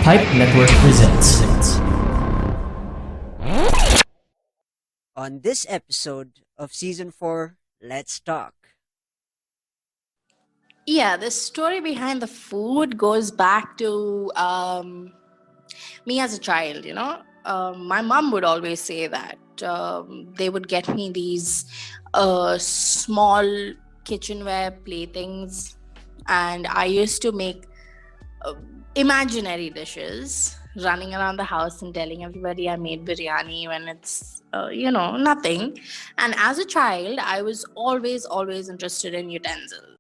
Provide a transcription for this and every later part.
Pipe Network presents. On this episode of season 4, let's talk. Yeah, the story behind the food goes back to me as a child, My mom would always say that they would get me these small kitchenware playthings, and I used to make uh, imaginary dishes running around the house and telling everybody I made biryani when it's, nothing. And as a child, I was always interested in utensils.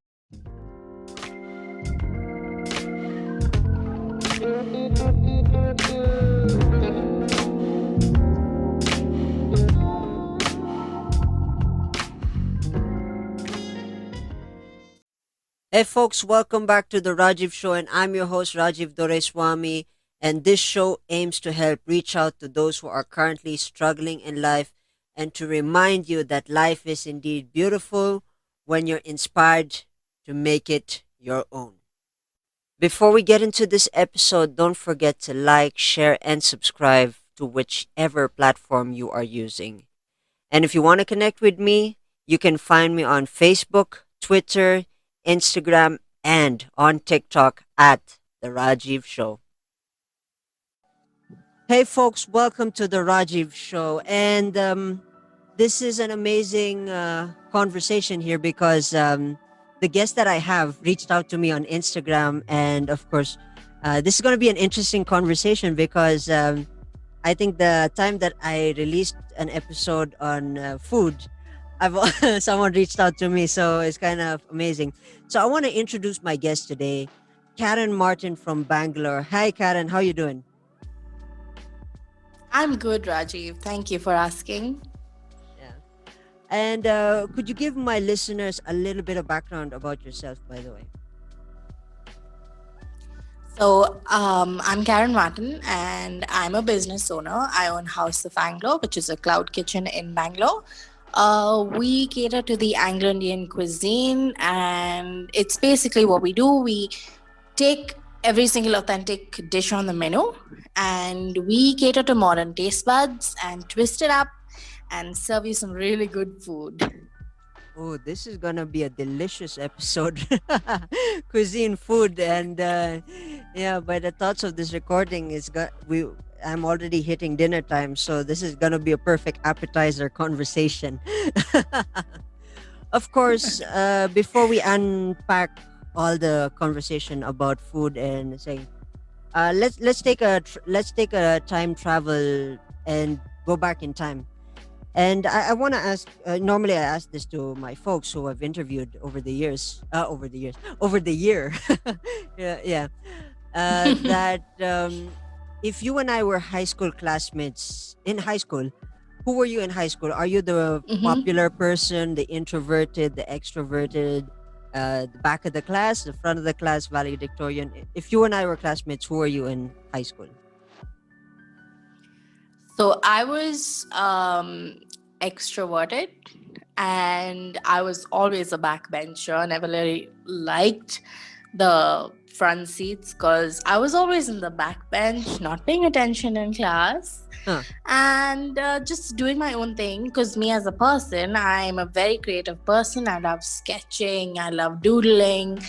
Hey folks, welcome back to the Rajiv Show, and I'm your host Rajiv Doreswamy. And this show aims to help reach out to those who are currently struggling in life and to remind you that life is indeed beautiful when you're inspired to make it your own. Before we get into this episode, don't forget to like, share, and subscribe to whichever platform you are using. And if you want to connect with me, you can find me on Facebook, Twitter, Instagram, and on TikTok at The Rajiv Show. Hey, folks, welcome to The Rajiv Show. And this is an amazing conversation here because the guest that I have reached out to me on Instagram. And of course, this is going to be an interesting conversation because I think the time that I released an episode on food, I've someone reached out to me, so it's kind of amazing. So I want to introduce my guest today, Karen Martin from Bangalore. Hi, Karen. How you doing? I'm good, Rajiv. Thank you for asking. Yeah. And could you give my listeners a little bit of background about yourself, by the way? I'm Karen Martin, and I'm a business owner. I own House of Anglo, which is a cloud kitchen in Bangalore. We cater to the Anglo-Indian cuisine, and it's basically what we do. We take every single authentic dish on the menu, and we cater to modern taste buds and twist it up and serve you some really good food. Oh, this is gonna be a delicious episode. Cuisine, food, and yeah. By the thoughts of this recording, is got we. I'm already hitting dinner time, so this is gonna be a perfect appetizer conversation. Of course, before we unpack all the conversation about food and saying, let's take a time travel and go back in time. And I want to ask. Normally, I ask this to my folks who I've interviewed over the years. Over the year. Yeah, yeah. That if you and I were high school classmates in high school, who were you in high school? Are you the Mhm. popular person, the introverted, the extroverted, the back of the class, the front of the class, valedictorian? If you and I were classmates, who were you in high school? So I was extroverted, and I was always a backbencher. Never really liked the front seats because I was always in the back bench, not paying attention in class, Huh. and just doing my own thing. Because me as a person, I'm a very creative person. I love sketching, I love doodling.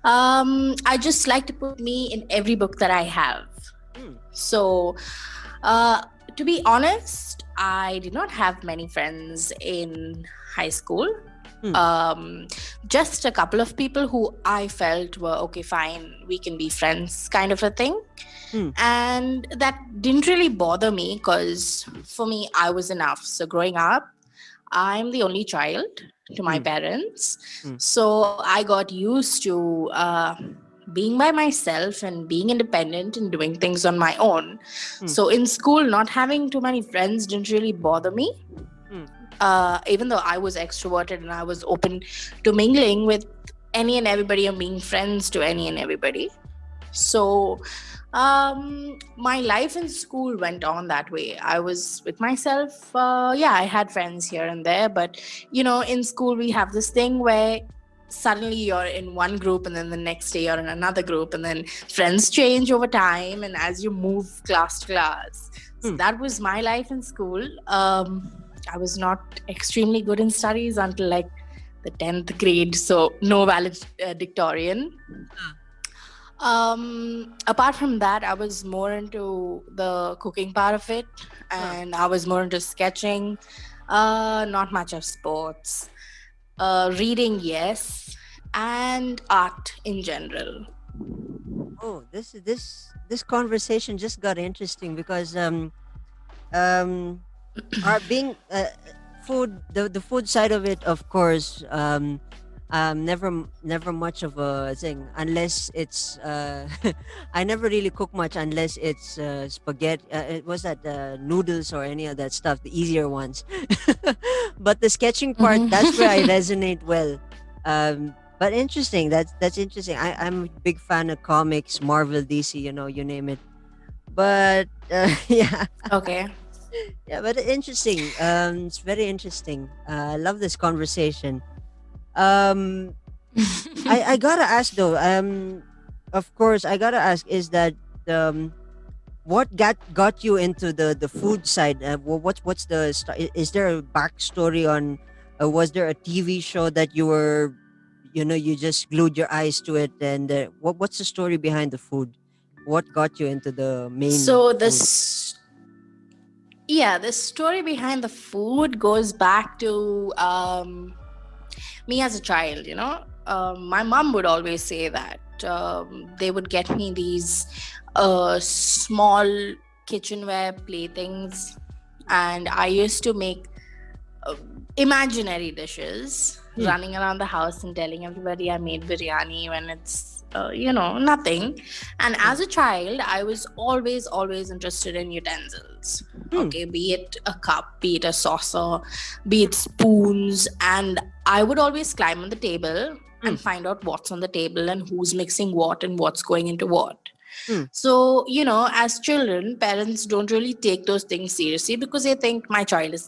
I just like to put me in every book that I have. Hmm. So, uh, to be honest, I did not have many friends in high school. Hmm. Just a couple of people who I felt were okay, fine, we can be friends, kind of a thing. Hmm. And that didn't really bother me because for me, I was enough. So, growing up, I'm the only child to my Hmm. parents. Hmm. So I got used to being by myself and being independent and doing things on my own. Hmm. So in school, not having too many friends didn't really bother me. Hmm. Even though I was extroverted and I was open to mingling with any and everybody and being friends to any and everybody. So my life in school went on that way. I was with myself. Yeah, I had friends here and there, but in school we have this thing where suddenly you're in one group and then the next day you're in another group, and then friends change over time and as you move class to class. So Hmm. that was my life in school. I was not extremely good in studies until like the 10th grade, so no valedictorian. Apart from that, I was more into the cooking part of it, Huh. and I was more into sketching. Not much of sports. Reading, yes, and art in general. Oh, this conversation just got interesting because um are being food, the food side of it, of course, never much of a thing unless it's I never really cook much unless it's spaghetti, it was that noodles or any of that stuff, the easier ones. But the sketching part, that's where I Mhm. resonate well. But interesting, that's interesting. I'm a big fan of comics, Marvel, DC, you name it. But yeah. Okay. Yeah, but interesting. It's very interesting. I love this conversation. Um, I gotta ask though. Of course, I gotta ask. Is that what got you into the food side? What's the is there a backstory on? Was there a TV show that you were, you just glued your eyes to it, and what's the story behind the food? What got you into the main So food? this, yeah, the story behind the food goes back to me as a child. My mom would always say that they would get me these small kitchenware playthings, and I used to make uh, imaginary dishes, Hmm. running around the house and telling everybody I made biryani when it's nothing. And Yeah. as a child, I was always interested in utensils. Hmm. Okay, be it a cup, be it a saucer, be it spoons, and I would always climb on the table Hmm. and find out what's on the table and who's mixing what and what's going into what. Hmm. So, as children, parents don't really take those things seriously because they think my child is,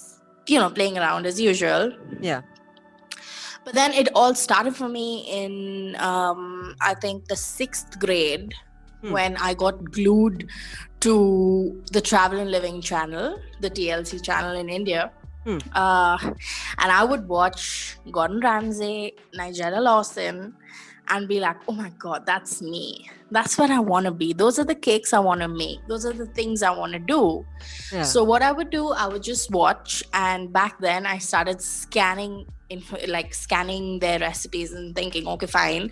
playing around as usual. Yeah. But then it all started for me in, I think, the sixth grade Hmm. when I got glued to the Travel and Living channel, the TLC channel in India. Hmm. Uh, and I would watch Gordon Ramsay, Nigella Lawson, and be like, oh my God, that's me. That's what I want to be. Those are the cakes I want to make. Those are the things I want to do. Yeah. So what I would do, I would just watch. And back then I started scanning their recipes and thinking, okay, fine,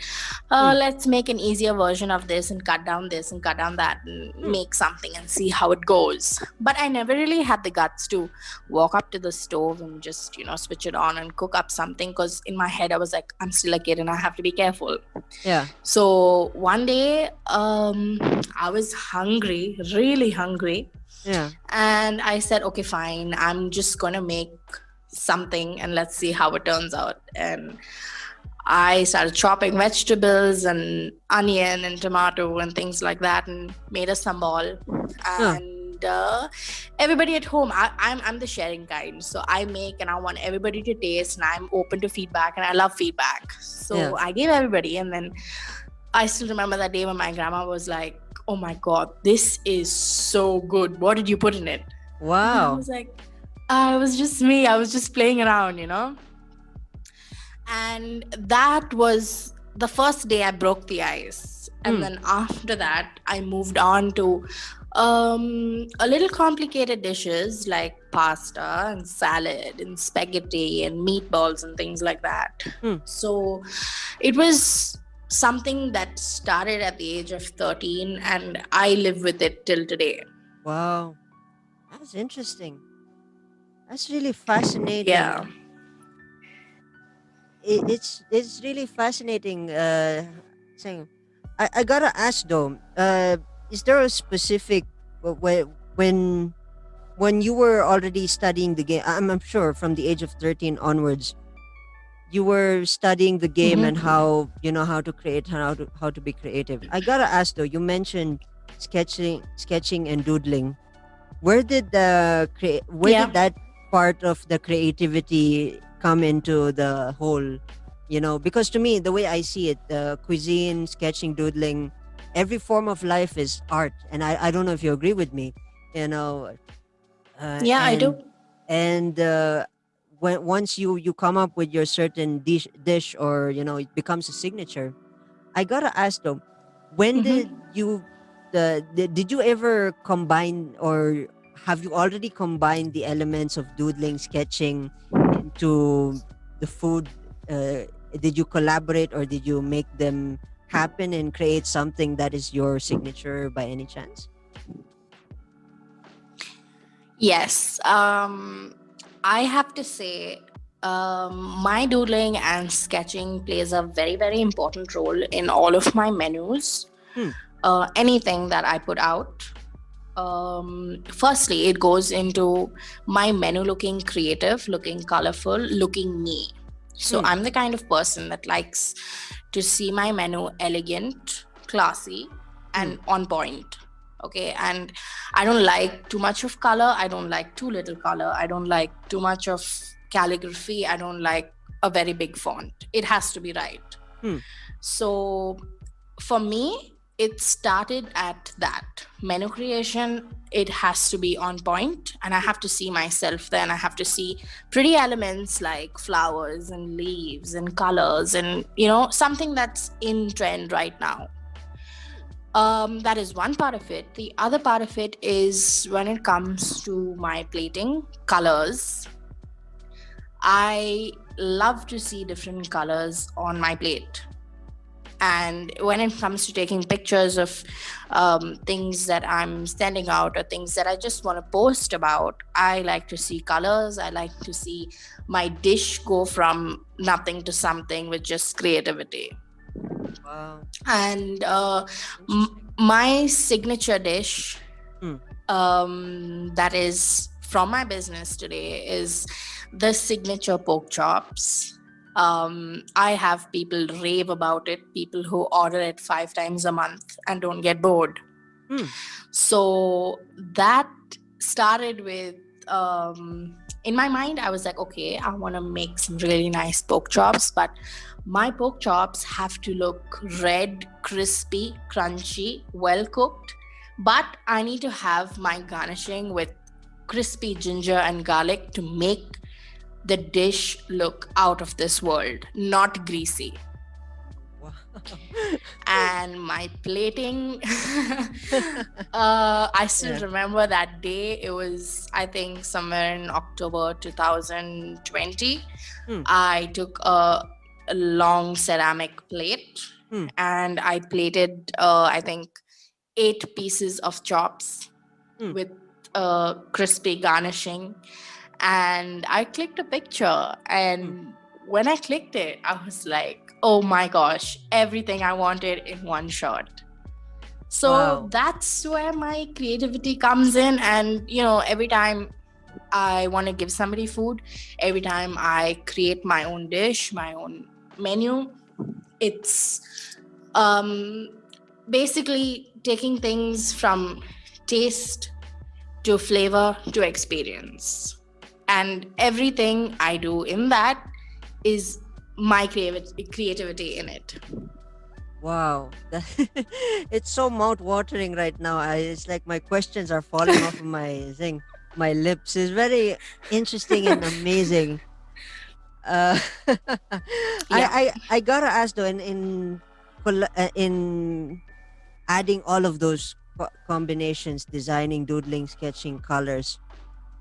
Hmm. let's make an easier version of this and cut down this and cut down that and Hmm. make something and see how it goes. But I never really had the guts to walk up to the stove and just switch it on and cook up something, because in my head I was like, I'm still a kid and I have to be careful. Yeah. So one day I was hungry, really hungry, Yeah. and I said, okay, fine, I'm just gonna make something and let's see how it turns out. And I started chopping vegetables and onion and tomato and things like that and made a sambal. Huh. And everybody at home, I'm the sharing kind. So I make and I want everybody to taste, and I'm open to feedback and I love feedback. Yeah. So I gave everybody. And then I still remember that day when my grandma was like, oh my God, this is so good. What did you put in it? And I Wow. was like, it was just me. I was just playing around. And that was the first day I broke the ice. And Hmm. then after that, I moved on to a little complicated dishes like pasta and salad and spaghetti and meatballs and things like that. Hmm. So it was something that started at the age of 13, and I live with it till today. Wow. That's interesting. That's really fascinating. Yeah. It's really fascinating. Saying, I gotta ask though. Is there a specific when when you were already studying the game? I'm sure from the age of 13 onwards, you were studying the game and Mm-hmm. how how to create, how to be creative. I gotta ask though. You mentioned sketching and doodling. Where Yeah. did that part of the creativity come into the whole? Because to me, the way I see it, cuisine, sketching, doodling, every form of life is art, and I don't know if you agree with me. you know uh, Yeah, I do. and and when once you come up with your certain dish, or it becomes a signature. I gotta ask though, when did Hmm. you did you ever combine, or have you already combined the elements of doodling, sketching into the food? Did you collaborate, or did you make them happen and create something that is your signature by any chance? Yes. I have to say, my doodling and sketching plays a very, very important role in all of my menus. Hmm. Anything that I put out. Firstly, it goes into my menu looking creative, looking colorful, looking me. So Hmm. I'm the kind of person that likes to see my menu elegant, classy, Hmm. and on point. Okay, and I don't like too much of color. I don't like too little color. I don't like too much of calligraphy. I don't like a very big font. It has to be right. Hmm. So for me, it started at that menu creation. It has to be on point, and I have to see myself there, and I have to see pretty elements like flowers and leaves and colors, and something that's in trend right now. That is one part of it. The other part of it is when it comes to my plating colors. I love to see different colors on my plate. And when it comes to taking pictures of things that I'm standing out or things that I just want to post about, I like to see colors. I like to see my dish go from nothing to something with just creativity. Wow. And Interesting. my signature dish, Hmm. that is from my business today, is the signature pork chops. I have people rave about it, people who order it 5 times a month and don't get bored. Hmm. So that started with, in my mind, I was like, okay, I want to make some really nice pork chops, but my pork chops have to look red, crispy, crunchy, well cooked. But I need to have my garnishing with crispy ginger and garlic to make the dish look out of this world, not greasy. Wow. And my plating, I still Yeah. remember that day. It was, I think, somewhere in October 2020. Hmm. I took a long ceramic plate Hmm. and I plated, I think, 8 pieces of chops Hmm. with crispy garnishing. And I clicked a picture, Hmm. and when I clicked it, I was like, oh my gosh, everything I wanted in one shot. So Wow. that's where my creativity comes in. And every time I want to give somebody food, every time I create my own dish, my own menu, it's um, basically taking things from taste to flavor to experience. And everything I do in that is my creativity in it. Wow. It's so mouth-watering right now. It's like my questions are falling off of my lips. It's very interesting and amazing. Uh, Yeah. I gotta ask though, in adding all of those combinations, designing, doodling, sketching, colors.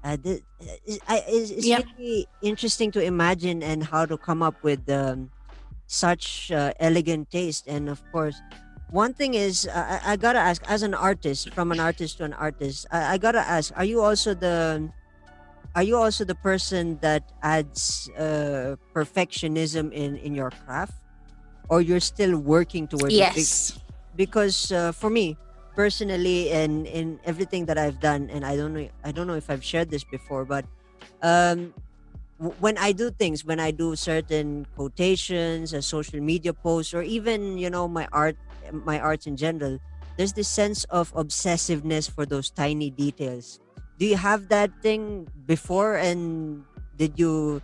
It's Yeah. really interesting to imagine and how to come up with such elegant taste. And of course, one thing is, I gotta ask, as an artist, from an artist to an artist, I gotta ask, are you also the person that adds perfectionism in your craft, or you're still working towards it? Yes. Because for me personally, and in everything that I've done, and I don't know if I've shared this before, but um when I do things, when I do certain quotations, social media posts, or even my arts in general, there's this sense of obsessiveness for those tiny details. Do you have that thing before, and did you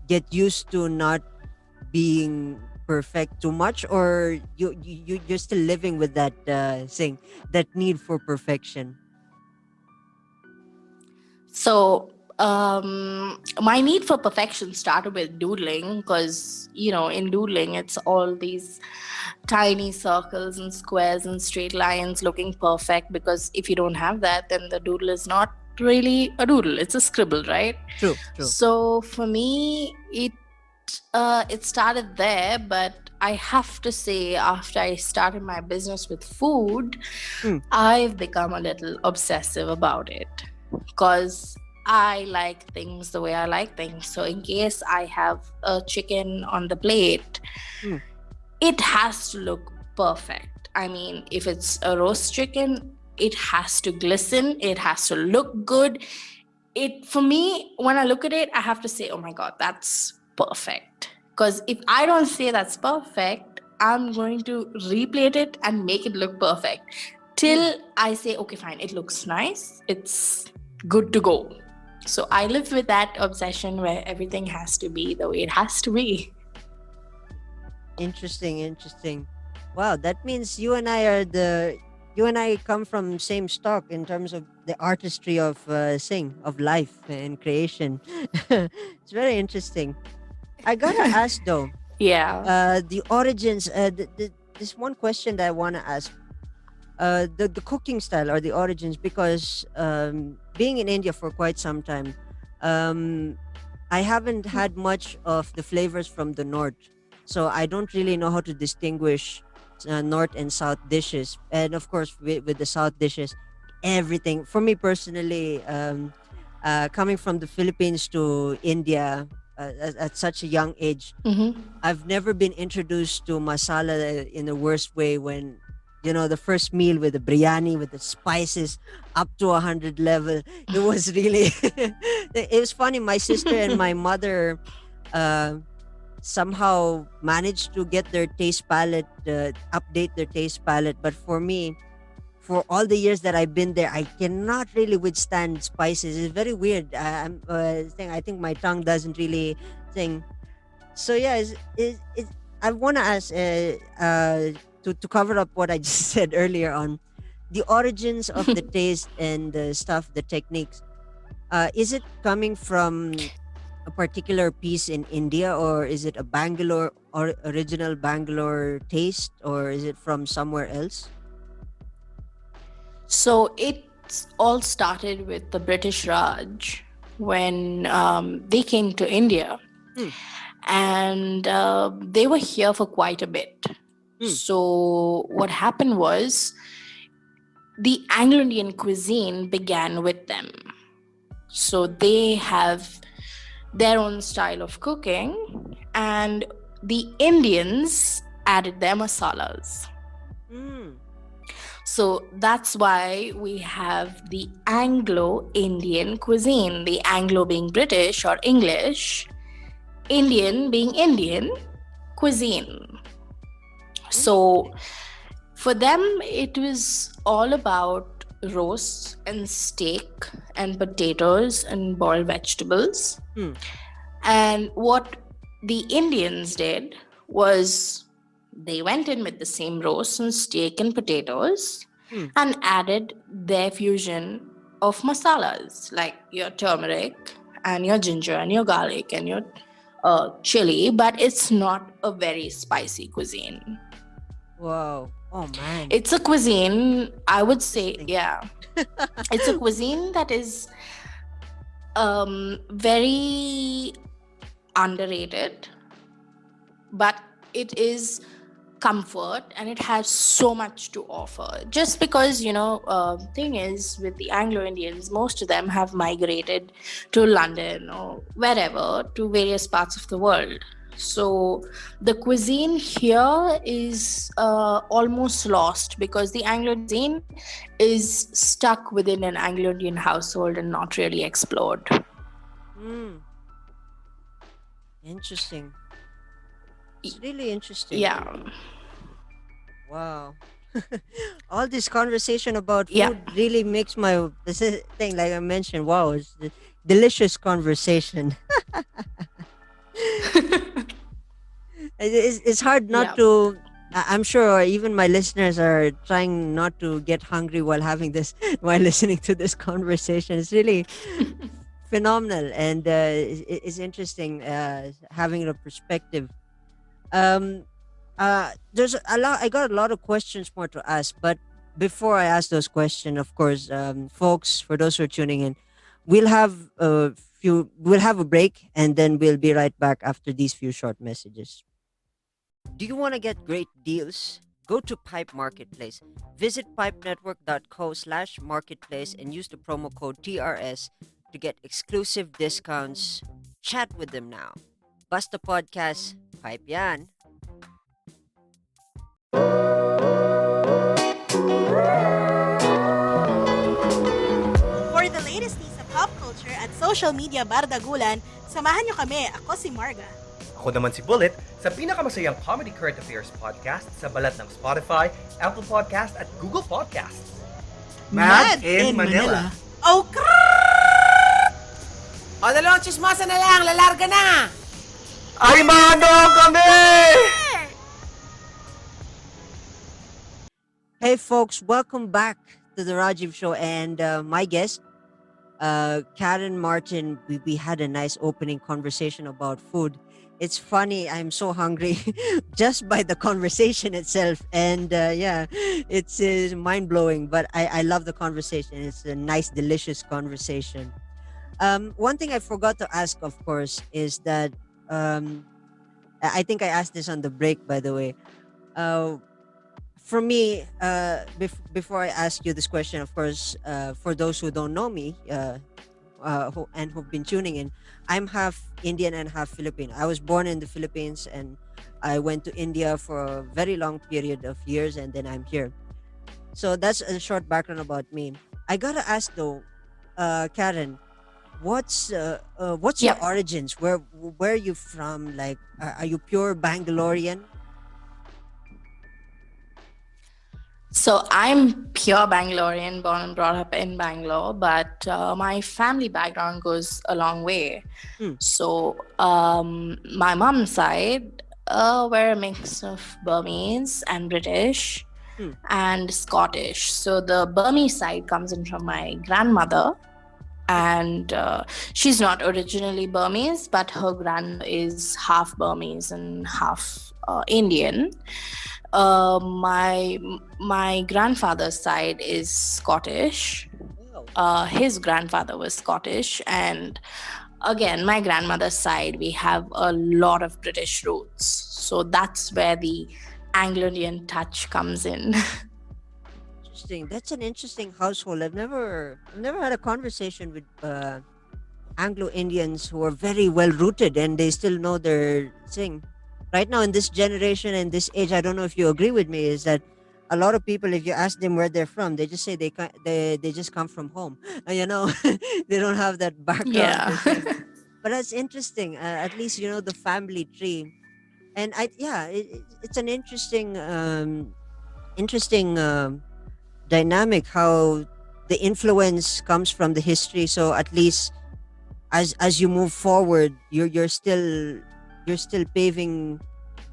get used to not being perfect too much, or you're still living with that thing, that need for perfection? So, my need for perfection started with doodling because, in doodling, it's all these tiny circles and squares and straight lines looking perfect. Because if you don't have that, then the doodle is not really a doodle, it's a scribble, right? True, true. So, for me, it started there, but I have to say, after I started my business with food, Mm, I've become a little obsessive about it because I like things the way I like things. So, in case I have a chicken on the plate, mm, it has to look perfect. I mean, if it's a roast chicken, it has to glisten, it has to look good. It, for me, when I look at it, I have to say, oh my god, that's perfect. Because if I don't say that's perfect, I'm going to replate it and make it look perfect mm. till I say, okay, fine, it looks nice, it's good to go. So I live with that obsession where everything has to be the way it has to be. Interesting, interesting. Wow, that means you and I come from same stock in terms of the artistry of of life and creation. It's very interesting. I gotta ask though, Yeah. the origins. This one question that I wanna ask. The cooking style or the origins, because being in India for quite some time, um, I haven't had much of the flavors from the north, so I don't really know how to distinguish north and south dishes. And of course, with the south dishes, everything for me personally, coming from the Philippines to India at such a young age, Mm-hmm. I've never been introduced to masala in the worst way, when the first meal with the biryani with the spices up to 100 level. It was really it was funny. My sister and my mother uh, somehow managed to get their taste palette, update their taste palette, but for me, for all the years that I've been there, I cannot really withstand spices. It's very weird. I'm saying, I think my tongue doesn't really thing. So yeah, I want to ask, to cover up what I just said earlier on the origins of the taste and the stuff, the techniques. Is it coming from a particular piece in India, or is it a Bangalore or original Bangalore taste, or is it from somewhere else? So it all started with the British Raj when they came to India, Hmm. and they were here for quite a bit. Hmm. So what happened was the Anglo-Indian cuisine began with them. So Hmm. they have their own style of cooking, and the Indians added their masalas. Hmm. So that's why we have the Anglo Indian cuisine, the Anglo being British or English, Indian being Indian cuisine. So Interesting. for them, it was all about roasts and steak and potatoes and boiled vegetables. Hmm. And what the Indians did was they went in with the same roast and steak and potatoes Hmm. and added their fusion of masalas like your turmeric and your ginger and your garlic and your chili, but it's not a very spicy cuisine. Wow. Oh man. It's a cuisine, I would say, Interesting. yeah. It's a cuisine that is very underrated, but it is comfort and it has so much to offer. Just because, thing is, with the Anglo-Indians, most of them have migrated to London or wherever, to various parts of the world. So the cuisine here is almost lost because the Anglo-Indian cuisine is stuck within an Anglo-Indian household and not really explored. Hmm. Interesting. It's really interesting. Yeah. Wow. All this conversation about Yeah. food really makes my this is thing, like I mentioned. Wow, it's a delicious conversation. It's hard not Yeah. to. I'm sure even my listeners are trying not to get hungry while having this, while listening to this conversation. It's really phenomenal, and it's interesting having a perspective. Um, there's a lot. I got a lot of questions more to ask, but before I ask those questions, of course, folks, for those who are tuning in, we'll have a break, and then we'll be right back after these few short messages. Do you want to get great deals? Go to Pipe Marketplace. Visit pipenetwork.co/marketplace and use the promo code TRS to get exclusive discounts. Chat with them now. Basta Podcast, Pipe yan. For the latest news sa pop culture at social media bardagulan, samahan niyo kami. Ako si Marga. Ako naman si Bullet sa pinakamasayang comedy current affairs podcast sa balat ng Spotify, Apple Podcast at Google Podcasts. Mad in Manila. Oh, krrrr! O, dalawang chismosa na lang, lalarga na! Ay, manong kami! Hey, folks, welcome back to the Rajiv Show. And my guest, Karen Martin, we had a nice opening conversation about food. It's funny, I'm so hungry just by the conversation itself. And yeah, it's mind blowing, but I love the conversation. It's a nice, delicious conversation. One thing I forgot to ask, of course, is that I think I asked this on the break, by the way. Uh, for me, before I ask you this question, of course, for those who don't know me, who've been tuning in, I'm half Indian and half Filipino. I was born in the Philippines, and I went to India for a very long period of years, and then I'm here. So that's a short background about me. I gotta ask though, Karen, what's your Yep. origins? Where are you from? Like, are you pure Bangalorean? So I'm pure Bangalorean, born and brought up in Bangalore, but my family background goes a long way. Hmm. So my mom's side, we're a mix of Burmese and British Hmm. and Scottish. So the Burmese side comes in from my grandmother, and she's not originally Burmese, but her grandmother is half Burmese and half Indian. My grandfather's side is Scottish. Wow. His grandfather was Scottish, and again, my grandmother's side, we have a lot of British roots. So that's where the Anglo-Indian touch comes in. Interesting. That's an interesting household. I've never had a conversation with Anglo-Indians who are very well rooted and they still know their thing. Right now in this generation and this age, I don't know if you agree with me, is that a lot of people, if you ask them where they're from, they just say they just come from home. They don't have that background Yeah. per se. But that's interesting. At least you know the family tree, and it's an interesting dynamic how the influence comes from the history. So at least as you move forward, you're still paving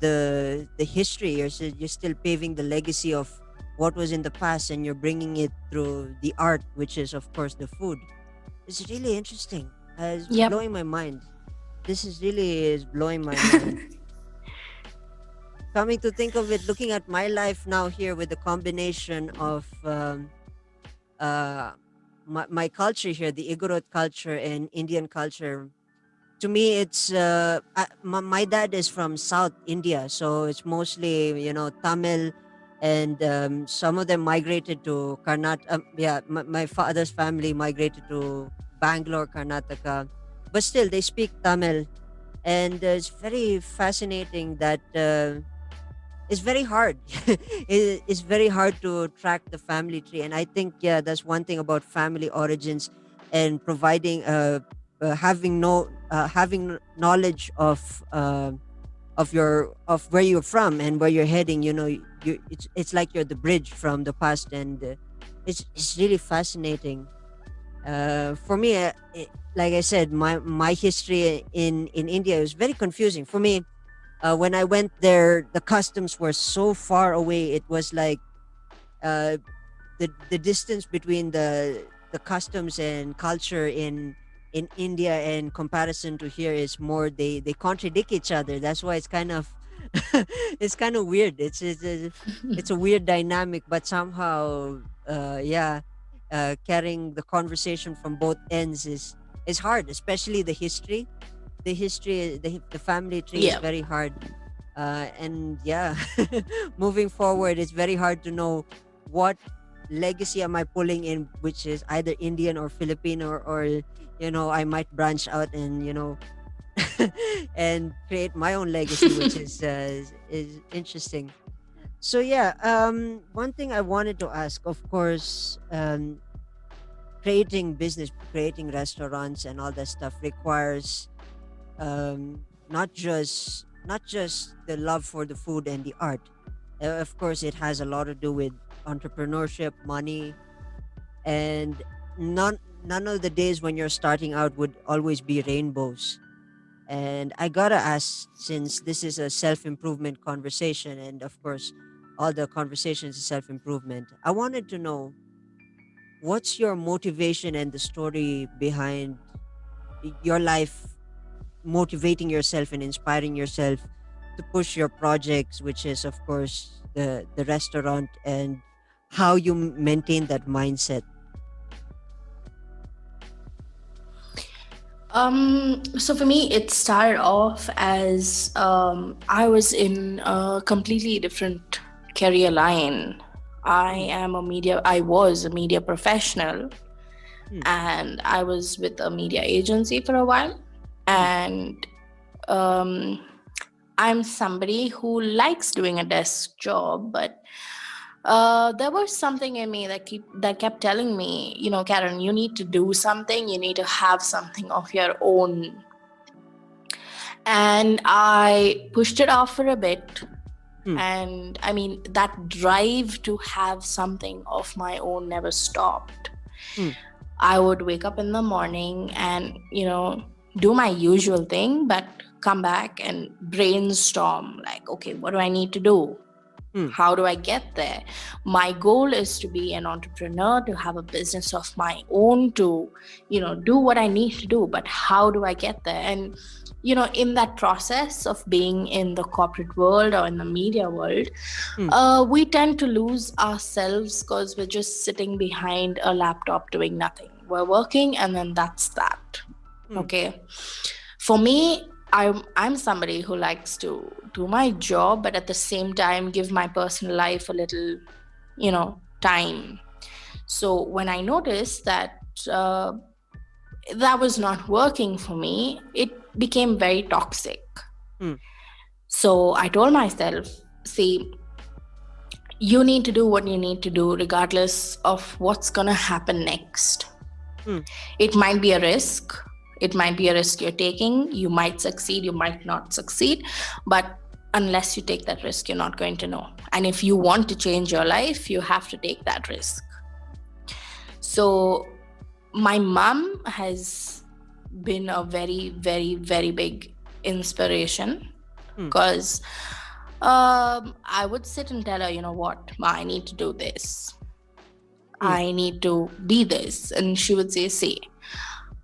the history. You're still paving the legacy of what was in the past, and you're bringing it through the art, which is of course the food. It's really interesting. It's Yep. blowing my mind. This is blowing my mind. Coming to think of it, looking at my life now here with the combination of uh, my culture here, the Igorot culture and Indian culture. To me, it's my dad is from South India, so it's mostly Tamil, and some of them migrated to Karnataka. Yeah, my father's family migrated to Bangalore, Karnataka, but still they speak Tamil, and it's very fascinating that. It's very hard. It's very hard to track the family tree, and I think yeah, that's one thing about family origins and providing having no having knowledge of where you're from and where you're heading. It's like you're the bridge from the past, and it's really fascinating. For me, like I said, my history in India was very confusing for me. When I went there, the customs were so far away. It was like uh, the distance between the customs and culture in India in comparison to here is more. They contradict each other. That's why it's kind of it's kind of weird. It's a weird dynamic, but somehow, yeah, carrying the conversation from both ends is hard, especially the history. The family tree is Yeah. very hard. And yeah, moving forward, it's very hard to know what legacy am I pulling in, which is either Indian or Filipino, or I might branch out and and create my own legacy, which is interesting. So yeah, one thing I wanted to ask, of course, creating business, creating restaurants, and all that stuff requires not just the love for the food and the art. Of course, it has a lot to do with entrepreneurship, money, and none of the days when you're starting out would always be rainbows. And I gotta ask, since this is a self improvement conversation, and of course, all the conversations is self improvement, I wanted to know what's your motivation and the story behind your life, motivating yourself and inspiring yourself to push your projects, which is, of course, the restaurant, and how you maintain that mindset. So for me, it started off as I was in a completely different career line. Mm, I was a media professional, mm, and I was with a media agency for a while. mm, And um, I'm somebody who likes doing a desk job, but there was something in me that kept telling me, Karen, you need to do something. You need to have something of your own. And I pushed it off for a bit. mm, And I mean, that drive to have something of my own never stopped. mm, I would wake up in the morning and, do my usual thing, but come back and brainstorm like, okay, what do I need to do? mm, How do I get there? My goal is to be an entrepreneur, to have a business of my own, to, do what I need to do. But how do I get there? And, in that process of being in the corporate world or in the media world, mm, we tend to lose ourselves because we're just sitting behind a laptop doing nothing. We're working and then that's that. mm, Okay. For me, I'm somebody who likes to do my job, but at the same time give my personal life a little, time. So when I noticed that that was not working for me, it became very toxic. mm, So I told myself, see, you need to do what you need to do regardless of what's going to happen next. mm, It might be a risk. It might be a risk you're taking. You might succeed, you might not succeed. But unless you take that risk, you're not going to know. And if you want to change your life, you have to take that risk. So my mom has been a very, very, very big inspiration mm, because I would sit and tell her, you know what, Ma, I need to do this. mm, I need to be this. And she would say, see,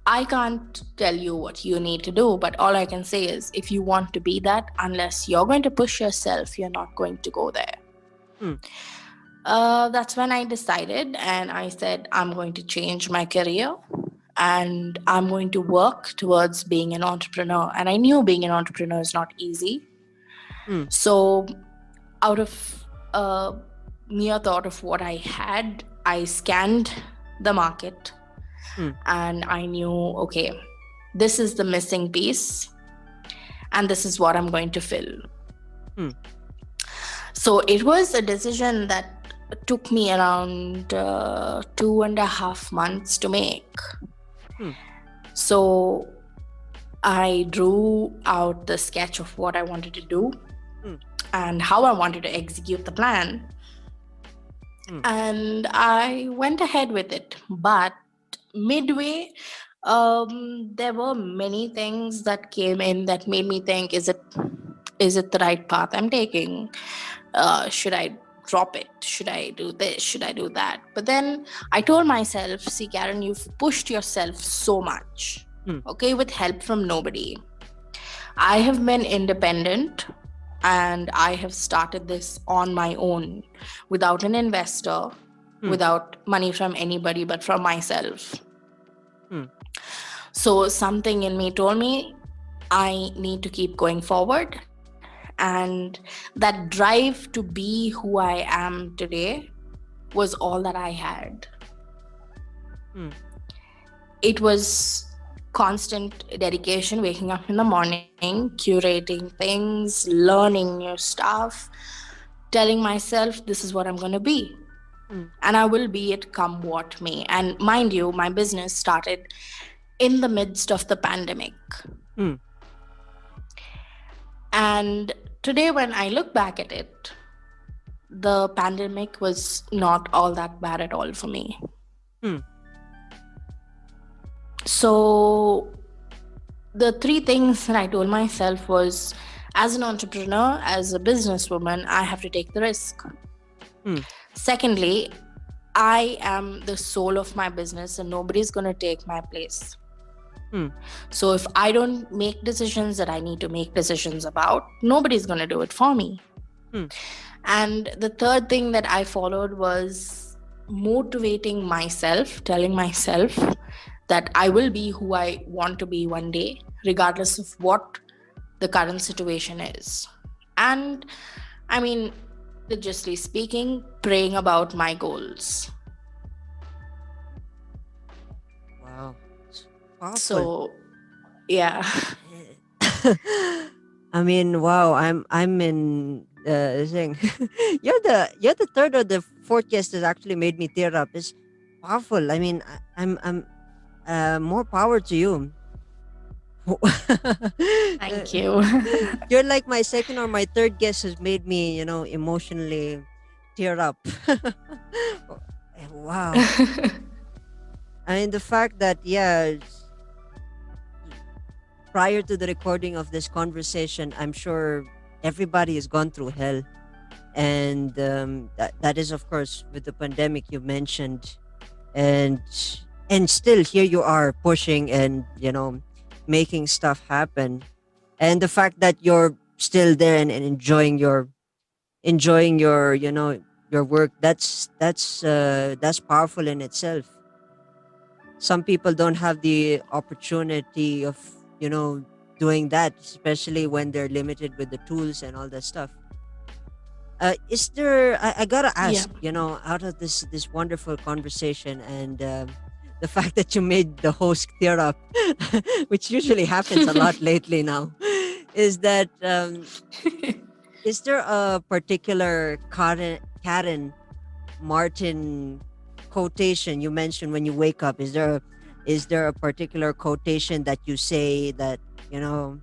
I can't tell you what you need to do, but all I can say is if you want to be that, unless you're going to push yourself, you're not going to go there. mm, That's when I decided and I said, I'm going to change my career and I'm going to work towards being an entrepreneur. And I knew being an entrepreneur is not easy. mm, So, out of mere thought of what I had, I scanned the market mm, and I knew, okay, this is the missing piece and this is what I'm going to fill. mm, So it was a decision that took me around 2.5 months to make. mm, So I drew out the sketch of what I wanted to do mm, and how I wanted to execute the plan. mm, And I went ahead with it. But midway, there were many things that came in that made me think, is it Is it the right path I'm taking? Should I drop it? Should I do this? Should I do that? But then I told myself, see, Karen, you've pushed yourself so much, Hmm. okay, with help from nobody. I have been independent and I have started this on my own without an investor, Hmm. without money from anybody but from myself. Hmm. So something in me told me I need to keep going forward. And that drive to be who I am today was all that I had. Hmm. It was constant dedication, waking up in the morning, curating things, learning new stuff, telling myself this is what I'm going to be. Hmm. And I will be it come what may. And mind you, my business started in the midst of the pandemic. Hmm. And today, when I look back at it, the pandemic was not all that bad at all for me. Hmm. So the three things that I told myself was, as an entrepreneur, as a businesswoman, I have to take the risk. Hmm. Secondly, I am the soul of my business and nobody's going to take my place. Hmm. So if I don't make decisions that I need to make decisions about, nobody's going to do it for me. Hmm. And the third thing that I followed was motivating myself, telling myself that I will be who I want to be one day, regardless of what the current situation is. And I mean, religiously speaking, praying about my goals. Wow. It's powerful. So, yeah. I mean, wow. I'm in thing. You're the third or the fourth guest that actually made me tear up. It's powerful. I mean, I'm more power to you. Thank you. You're like my second or my third guest has made me, emotionally tear up. Wow. I mean, the fact that, yeah, prior to the recording of this conversation, I'm sure everybody has gone through hell. And that is, of course, with the pandemic you mentioned. And still here you are pushing and, making stuff happen. And the fact that you're still there and enjoying your your work, that's powerful in itself. Some people don't have the opportunity of doing that, especially when they're limited with the tools and all that stuff. Is there I gotta Yeah. ask, out of this wonderful conversation and the fact that you made the host tear up, which usually happens a lot lately now, is that is there a particular Karen Martin quotation you mentioned when you wake up? Is there a particular quotation that you say that you know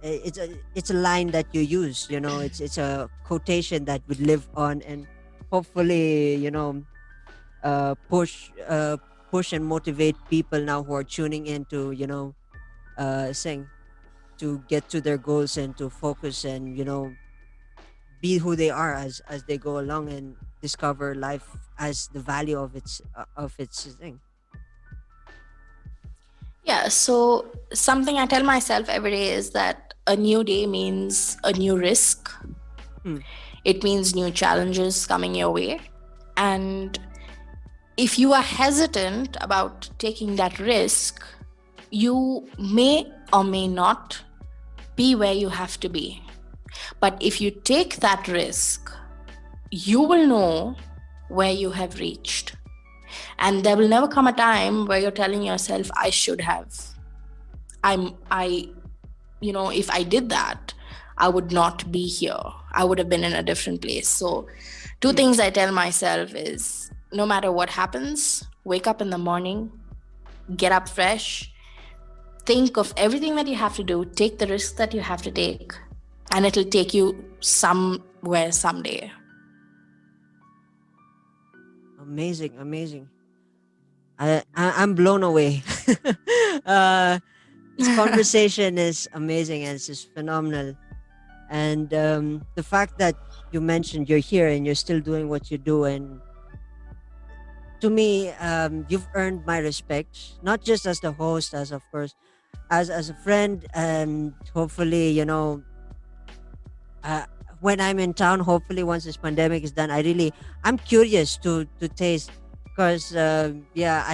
it's a line that you use? It's a quotation that would live on and hopefully push and motivate people now who are tuning in to sing to get to their goals and to focus and be who they are as they go along and discover life as the value of its thing. Yeah, so something I tell myself every day is that a new day means a new risk. Hmm. It means new challenges coming your way. And if you are hesitant about taking that risk, you may or may not be where you have to be. But if you take that risk, you will know where you have reached. And there will never come a time where you're telling yourself, I should have. I if I did that, I would not be here. I would have been in a different place. So two things I tell myself is, no matter what happens, wake up in the morning, get up fresh, think of everything that you have to do, take the risks that you have to take, and it'll take you somewhere someday. Amazing, amazing. I'm blown away. uh, this conversation is amazing and it's just phenomenal. And the fact that you mentioned you're here and you're still doing what you do, and to me, you've earned my respect, not just as the host, as of course, as a friend, and hopefully, uh, when I'm in town, hopefully once this pandemic is done, I'm curious to taste, because yeah,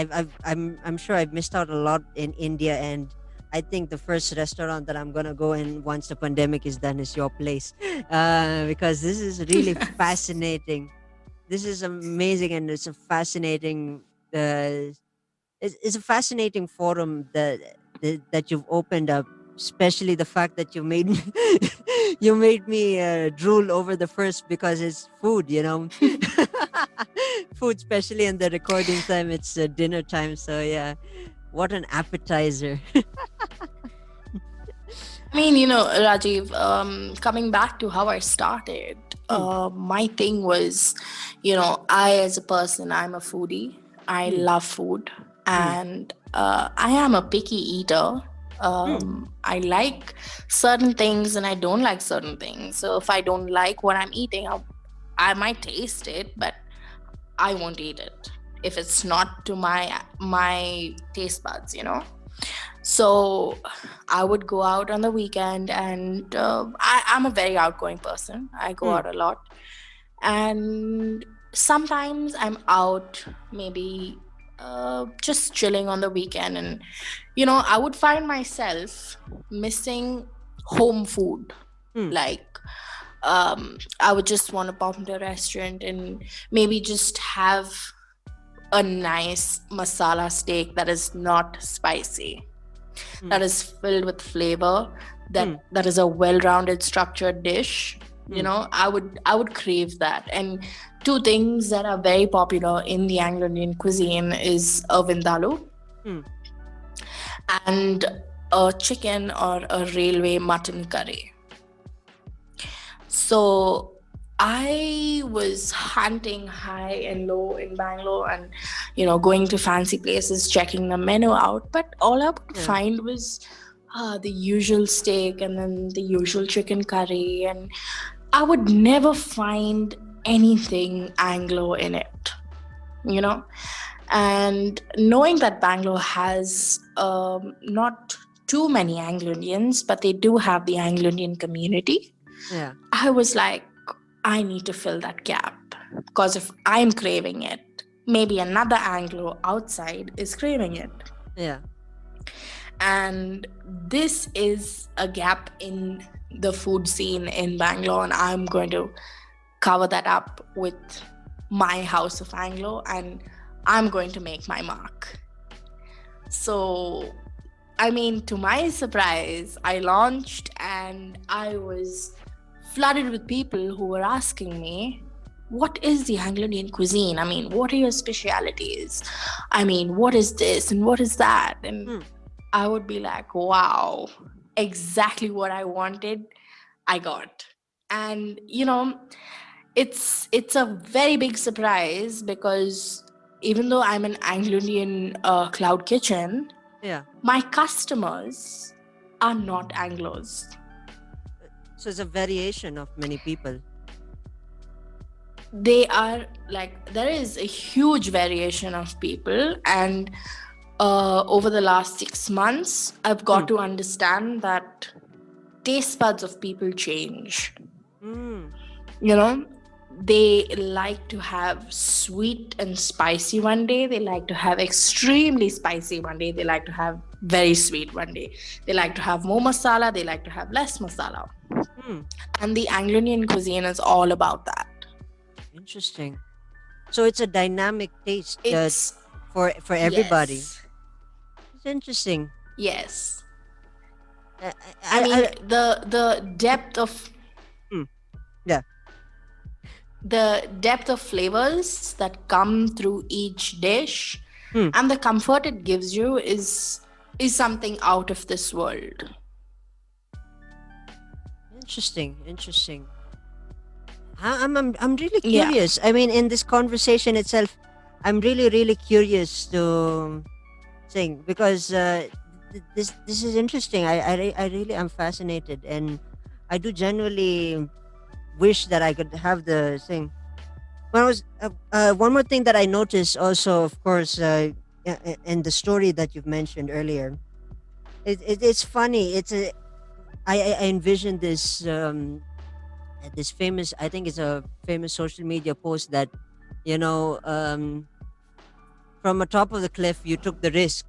I'm sure I've missed out a lot in India, and I think the first restaurant that I'm gonna go in once the pandemic is done is your place, because this is really fascinating. This is amazing, and it's a fascinating. Uh, it's a fascinating forum that you've opened up, especially the fact that you made me you made me drool over the first, because it's food, food, especially in the recording time. It's dinner time, so yeah, what an appetizer. I mean, Rajiv, coming back to how I started, Mm, my thing was, I as a person, I'm a foodie. I mm, love food, mm, and I am a picky eater. mm, I like certain things and I don't like certain things. So if I don't like what I'm eating, I might taste it, but I won't eat it if it's not to my taste buds. So I would go out on the weekend, and I'm a very outgoing person. I go mm, out a lot, and sometimes I'm out, maybe just chilling on the weekend, and I would find myself missing home food. mm, Like, I would just want to pop into a restaurant and maybe just have a nice masala steak that is not spicy, mm, that is filled with flavor, mm, that is a well-rounded structured dish. mm, I would crave that. And two things that are very popular in the Anglo-Indian cuisine is a vindaloo mm, and a chicken or a railway mutton curry. So I was hunting high and low in Bangalore, and going to fancy places, checking the menu out, but all I would yeah, find was the usual steak and then the usual chicken curry, and I would never find anything Anglo in it, you know. And knowing that Bangalore has not too many Anglo-Indians, but they do have the Anglo-Indian community, yeah, I was like, I need to fill that gap. Because if I'm craving it, maybe another Anglo outside is craving it. yeah, And this is a gap in the food scene in Bangalore, and I'm going to cover that up with my House of Anglo, and I'm going to make my mark. So, I mean, to my surprise, I launched and I was flooded with people who were asking me, what is the Anglo-Indian cuisine? I mean, what are your specialities? I mean, what is this and what is that? And mm, I would be like, wow, exactly what I wanted, I got. And it's a very big surprise, because even though I'm an Anglo-Indian cloud kitchen, yeah. my customers are not Anglos. So it's a variation of many people. They are like, there is a huge variation of people, and over the last 6 months, I've got to understand that taste buds of people change. Mm, You know, they like to have sweet and spicy one day. They like to have extremely spicy one day. They like to have very sweet one day. They like to have more masala. They like to have less masala. mm, And the Anglo-Indian cuisine is all about that. interesting. So it's a dynamic taste It's for everybody. yes, It's interesting. yes. I, I mean, I, the depth of mm, yeah. flavors that come through each dish, Mm, and the comfort it gives you is something out of this world. interesting. Interesting. I'm really Yeah. curious. I mean, in this conversation itself, I'm really curious to sing, because this is interesting. I really am fascinated, and I do genuinely wish that I could have the thing. When I was one more thing that I noticed also, of course, in the story that you've mentioned earlier, it's funny. I envisioned this famous. I think it's a famous social media post that, you know, from the top of the cliff, you took the risk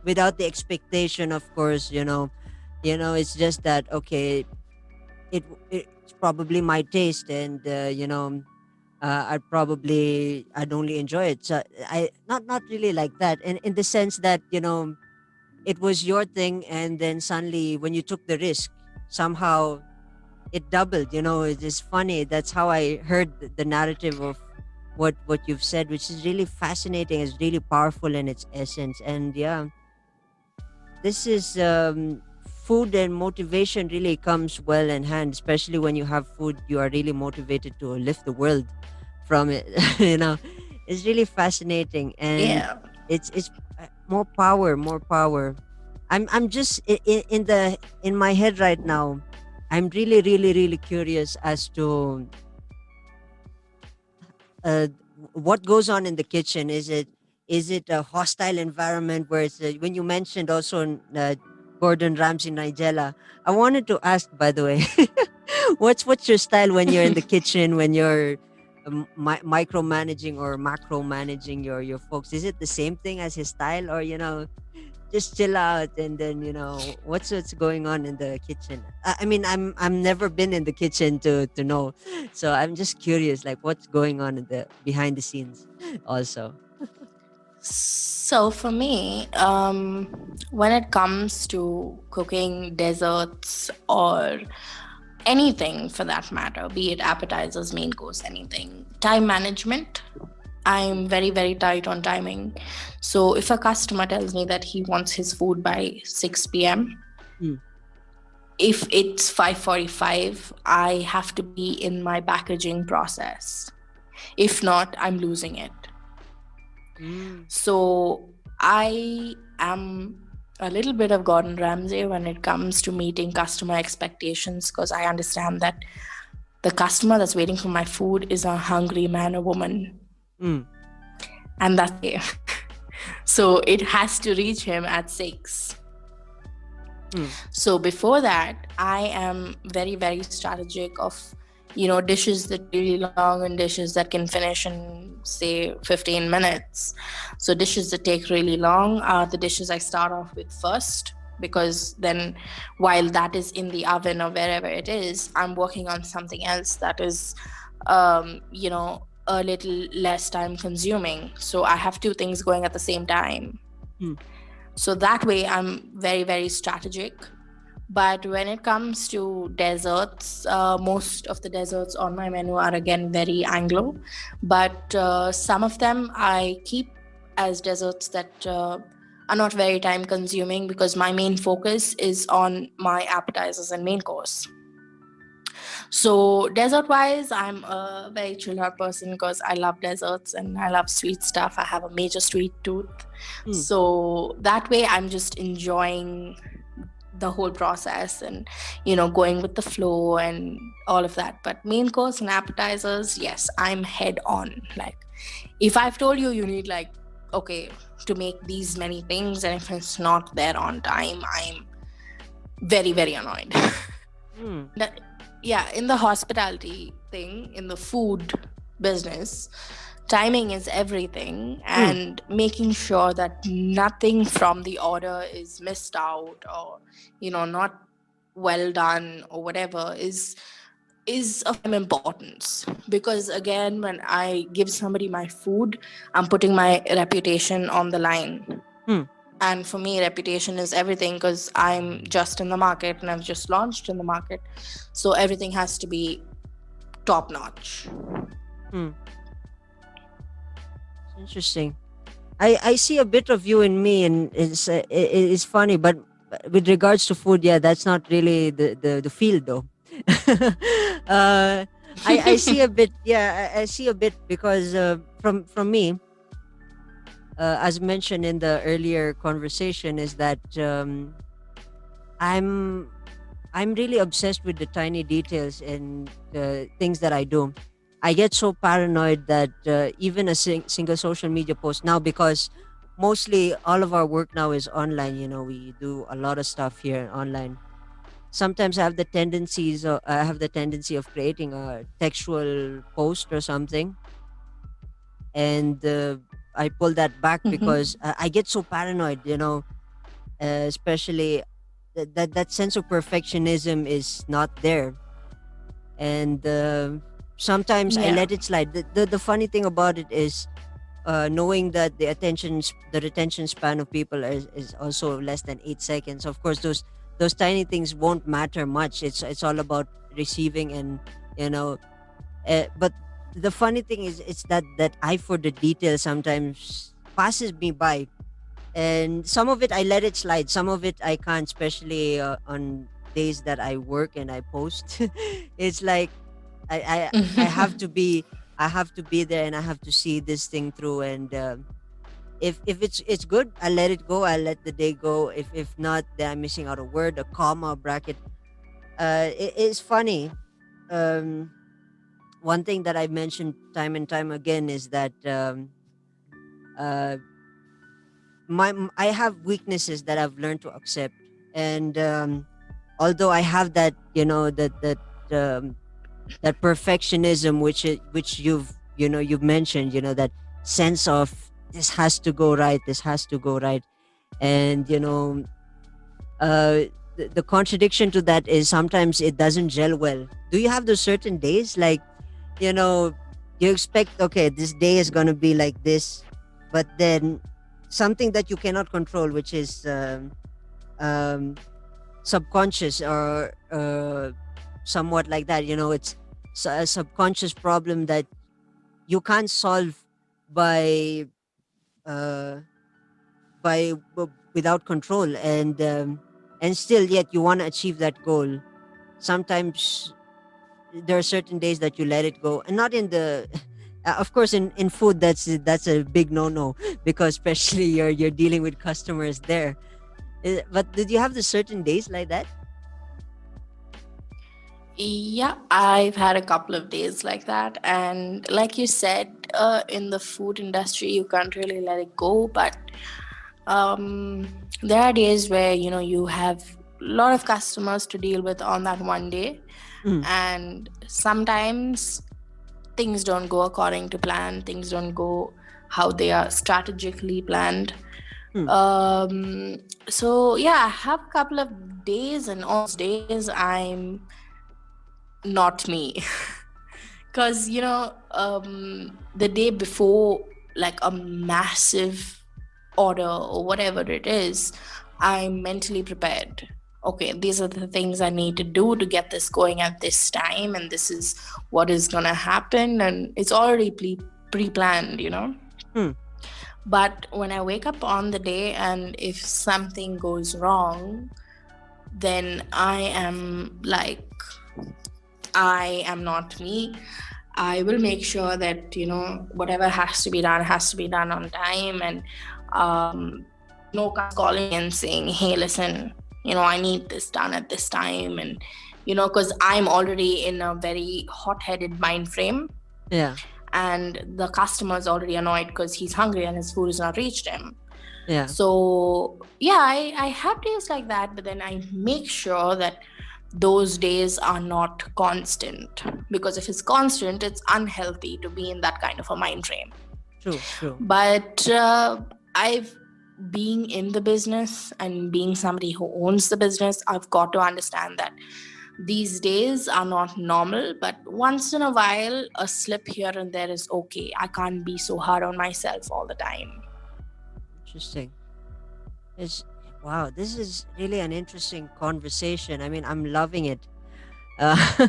without the expectation, of course. It's just that okay. It's probably my taste, and I'd only enjoy it. So I not really like that, and in the sense that it was your thing, and then suddenly when you took the risk, somehow it doubled. It is funny. That's how I heard the narrative of what you've said, which is really fascinating. It's really powerful in its essence, and yeah, this is food and motivation really comes well in hand, especially when you have food you are really motivated to lift the world from it. It's really fascinating, and Yeah. it's more power. I'm just in my head right now. I'm really really really curious as to uh, what goes on in the kitchen. Is it a hostile environment where when you mentioned also Gordon Ramsay Nigella, I wanted to ask, by the way, what's your style when you're in the kitchen, when you're micromanaging or macro managing your folks? Is it the same thing as his style, or just chill out, and then what's going on in the kitchen? I mean, I'm never been in the kitchen to know, so I'm just curious, like what's going on in the behind the scenes also. So for me, when it comes to cooking desserts or anything for that matter, be it appetizers, main course, anything, time management, I'm very, very tight on timing. So if a customer tells me that he wants his food by 6 p.m., Mm, if it's 5:45, I have to be in my packaging process. If not, I'm losing it. mm, So I am a little bit of Gordon Ramsay when it comes to meeting customer expectations, because I understand that the customer that's waiting for my food is a hungry man or woman, mm, and that's okay. So it has to reach him at 6. mm, So before that, I am very, very strategic of, dishes that are really long and dishes that can finish in, say, 15 minutes. So dishes that take really long are the dishes I start off with first, because then while that is in the oven or wherever it is, I'm working on something else that is, a little less time consuming. So I have two things going at the same time. mm, So that way I'm very, very strategic. But when it comes to desserts, most of the desserts on my menu are again very Anglo. But some of them I keep as desserts that are not very time consuming, because my main focus is on my appetizers and main course. So dessert wise, I'm a very chill out person because I love desserts and I love sweet stuff. I have a major sweet tooth. mm, So that way I'm just enjoying the whole process and going with the flow and all of that. But main course and appetizers, yes, I'm head on. Like if I've told you you need like, okay, to make these many things, and if it's not there on time, I'm very, very annoyed. mm, That, yeah, in the hospitality thing, in the food business, timing is everything, mm, and making sure that nothing from the order is missed out or not well done or whatever is of prime importance. Because again, when I give somebody my food, I'm putting my reputation on the line. mm. And for me, reputation is everything, because I'm just in the market and I've just launched in the market. So everything has to be top notch. Mm. It's interesting. I see a bit of you in me, and it's funny, but with regards to food, yeah, that's not really the field though. uh, I see a bit, yeah, I see a bit because from me, as mentioned in the earlier conversation, is that I'm I'm really obsessed with the tiny details and the things that I do. I get so paranoid that even a single social media post now, because mostly all of our work now is online. We do a lot of stuff here online. Sometimes I have the tendency of creating a textual post or something, and I pull that back because Mm-hmm. I get so paranoid. Especially that sense of perfectionism is not there, and sometimes I Yeah. let it slide. The funny thing about it is, knowing that the retention span of people is also less than 8 seconds. Of course, those tiny things won't matter much. It's all about receiving, and you know but the funny thing is, it's that eye for the detail sometimes passes me by, and some of it I let it slide, some of it I can't, especially on days that I work and I post. It's like I have to be, there, and I have to see this thing through, and if it's good, I let it go, I let the day go. If not, then I'm missing out a word, a comma, a bracket. It is funny. um One thing that I've mentioned time and time again is that uh I have weaknesses that I've learned to accept, and although I have that, um, that perfectionism, which you've mentioned, that sense of this has to go right, this has to go right, and uh the contradiction to that is sometimes it doesn't gel well. Do you have those certain days, like, you know you expect, okay, this day is going to be like this, but then something that you cannot control, which is um subconscious, or somewhat like that, it's a subconscious problem that you can't solve by uh without control, and still yet you want to achieve that goal. Sometimes there are certain days that you let it go, and not in the of course, in food, that's a big no no, because especially you're dealing with customers there. But did you have the certain days like that? Yeah, I've had a couple of days like that. And like you said, in the food industry, you can't really let it go. But there are days where, you have a lot of customers to deal with on that one day. Mm, And sometimes things don't go according to plan, things don't go how they are strategically planned. mm, So, yeah, I have a couple of days, and on those days, I'm not me. Because the day before, like a massive order or whatever it is, I'm mentally prepared. Okay, these are the things I need to do to get this going at this time, and this is what is gonna happen, and it's already pre-planned. mm. But when I wake up on the day, and if something goes wrong, then I am not me. I will make sure that whatever has to be done on time, and there's no customer calling me and saying, "Hey, listen, I need this done at this time," and because I'm already in a very hot-headed mind frame, Yeah, and the customer is already annoyed because he's hungry and his food has not reached him. yeah. So yeah, I have days like that, but then I make sure that those days are not constant, because if it's constant, it's unhealthy to be in that kind of a mind frame. True, true. But I've being in the business and being somebody who owns the business, I've got to understand that these days are not normal, but once in a while a slip here and there is okay. I can't be so hard on myself all the time. Interesting. It's Wow, this is really an interesting conversation. I mean, I'm loving it. uh,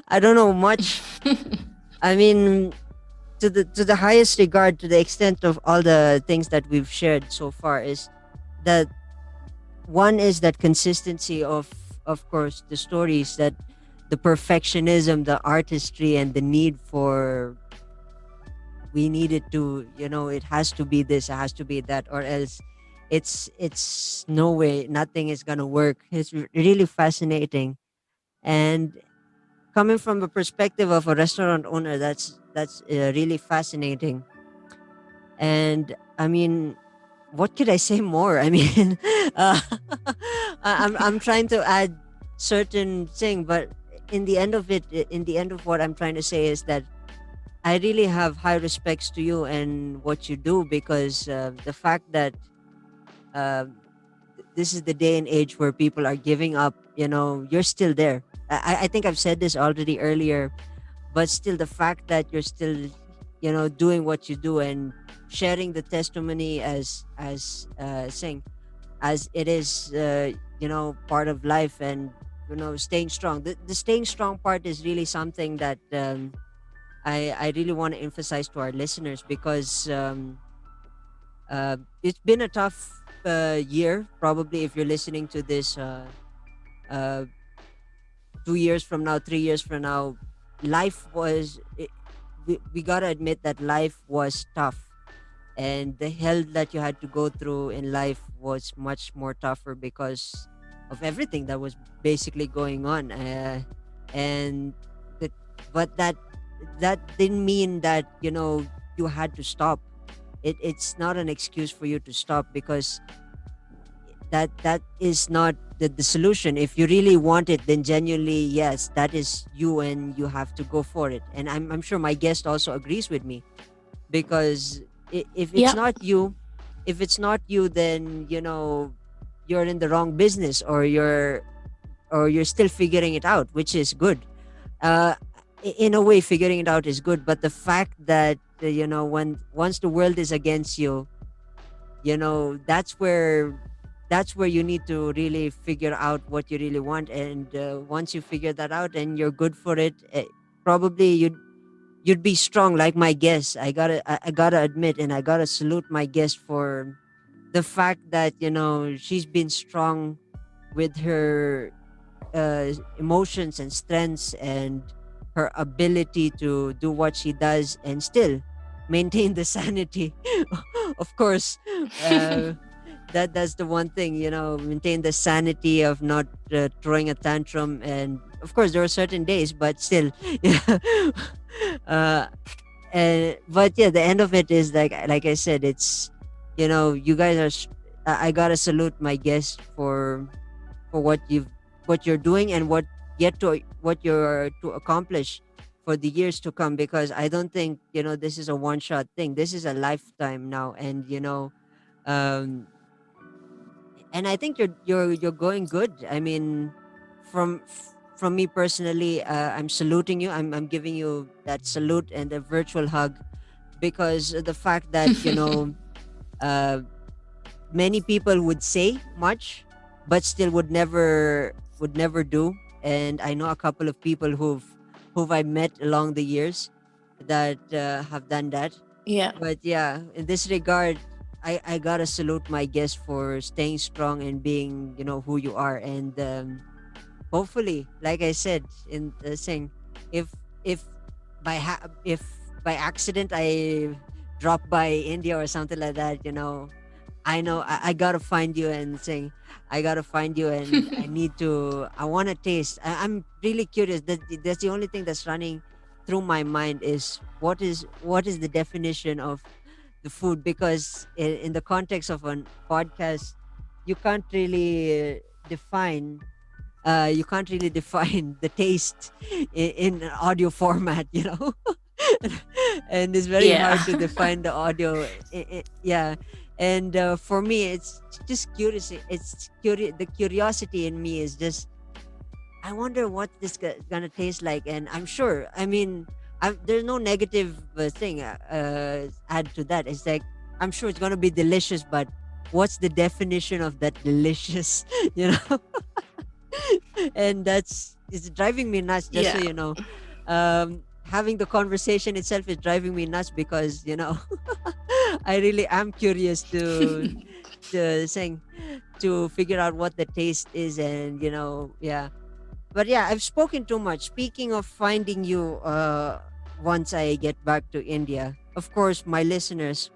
I don't know much. I mean, to the highest regard, to the extent of all the things that we've shared so far, is that one is that consistency of course, the stories, that the perfectionism, the artistry, and the need for, we need it to, it has to be this, it has to be that, or else it's no way, nothing is gonna work. It's really fascinating. And coming from the perspective of a restaurant owner, that's really fascinating. And I mean, what could I say more? I mean, uh, I'm trying to add certain thing, but in the end of it, in the end of what I'm trying to say is that I really have high respects to you and what you do, because the fact that uh, this is the day and age where people are giving up, you're still there. I think I've said this already earlier, but still the fact that you're still, doing what you do and sharing the testimony as saying as it is, part of life, and staying strong. The staying strong part is really something that I really want to emphasize to our listeners, because it's been a tough year. Probably if you're listening to this uh, 2 years from now, 3 years from now, life was. We gotta admit that life was tough, and the hell that you had to go through in life was much more tougher because of everything that was basically going on. And that, but that didn't mean that you had to stop. It's not an excuse for you to stop, because that is not the solution. If you really want it, then genuinely, yes, that is you, and you have to go for it. And I'm sure my guest also agrees with me, because if it's Yep. not you, then you're in the wrong business, or you're still figuring it out, which is good. uh in a way, figuring it out is good, but the fact that when once the world is against you, that's where you need to really figure out what you really want. And once you figure that out and you're good for it, probably you'd be strong like my guest. I gotta admit, and I gotta salute my guest for the fact that she's been strong with her emotions and strengths, and her ability to do what she does and still maintain the sanity. Of course, uh, that's the one thing, maintain the sanity of not throwing a tantrum. And of course there are certain days, but still, yeah. uh and but yeah, the end of it is like I said, it's you guys are I gotta salute my guests for what you're doing, and what you're to accomplish for the years to come, because I don't think this is a one shot thing. This is a lifetime now. And um and I think you're going good. I mean, from me personally, I'm saluting you. I'm giving you that salute and a virtual hug, because of the fact that uh many people would say much, but still would never do. And I know a couple of people who've I met along the years that have done that. Yeah. But yeah, in this regard, I gotta salute my guest for staying strong and being who you are. And hopefully, like I said in saying, if if if by accident I drop by India or something like that, I know I gotta find you and saying, I gotta find you, and I want to taste. I'm really curious. That's the only thing that's running through my mind is what is the definition of the food, because in the context of a podcast, you can't really define you can't really define the taste in an audio format, and it's very Yeah. hard to define the audio. Yeah, and for me, it's just curious. The curiosity in me is just, I wonder what this gonna taste like, and I'm sure. I mean, there's no negative thing add to that. It's like I'm sure it's gonna be delicious, but what's the definition of that delicious? You know, and that's it's driving me nuts. Just so Yeah. you know, having the conversation itself is driving me nuts, because I really am curious to saying to figure out what the taste is, and yeah. But yeah, I've spoken too much. Speaking of finding you, once I get back to India, of course, my listeners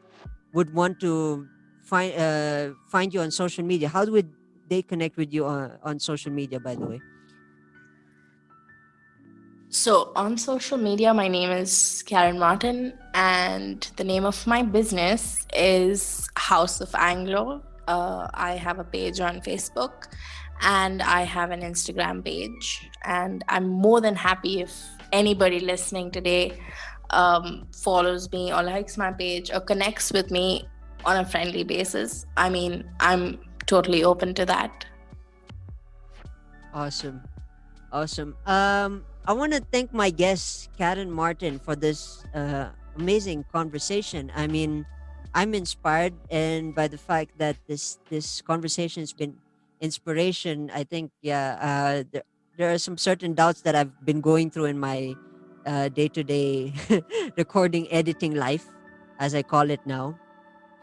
would want to find you on social media? How would they connect with you on social media, by the way? So on social media, my name is Karen Martin, and the name of my business is House of Anglo. I have a page on Facebook, and I have an Instagram page. And I'm more than happy if anybody listening today follows me or likes my page or connects with me on a friendly basis. I mean, I'm totally open to that. Awesome. Awesome. I want to thank my guest, Karen Martin, for this amazing conversation. I mean, I'm inspired, and by the fact that this conversation has been inspiration, I think, yeah, there are some certain doubts that I've been going through in my day to day recording editing life, as I call it now.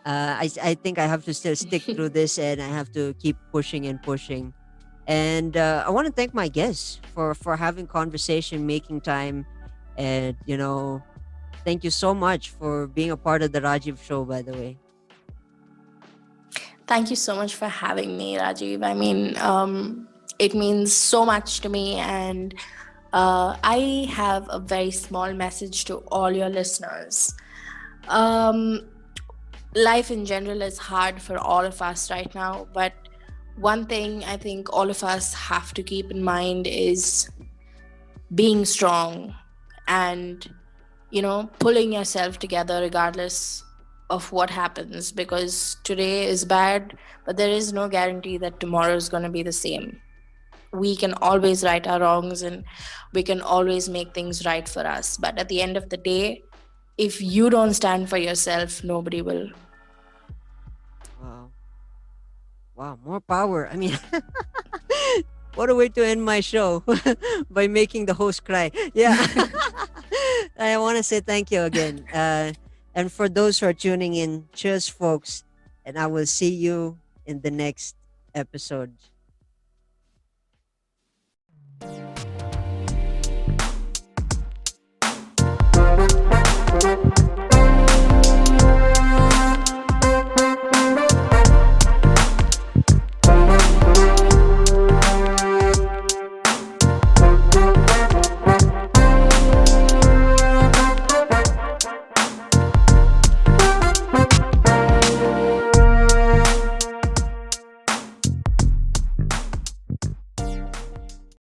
I think I have to still stick through this, and I have to keep pushing and pushing. And I want to thank my guests for having conversation, making time, and thank you so much for being a part of the Rajiv show. By the way, Thank you so much for having me, Rajiv. I mean, it means so much to me, and I have a very small message to all your listeners. Um, Life in general is hard for all of us right now, but one thing I think all of us have to keep in mind is being strong and pulling yourself together regardless of what happens, because today is bad, but there is no guarantee that tomorrow is going to be the same. We can always right our wrongs, and we can always make things right for us, but at the end of the day, if you don't stand for yourself, nobody will. wow, wow, more power. I mean, what a way to end my show by making the host cry. Yeah, I want to say thank you again. And for those who are tuning in, cheers, folks, and I will see you in the next episode.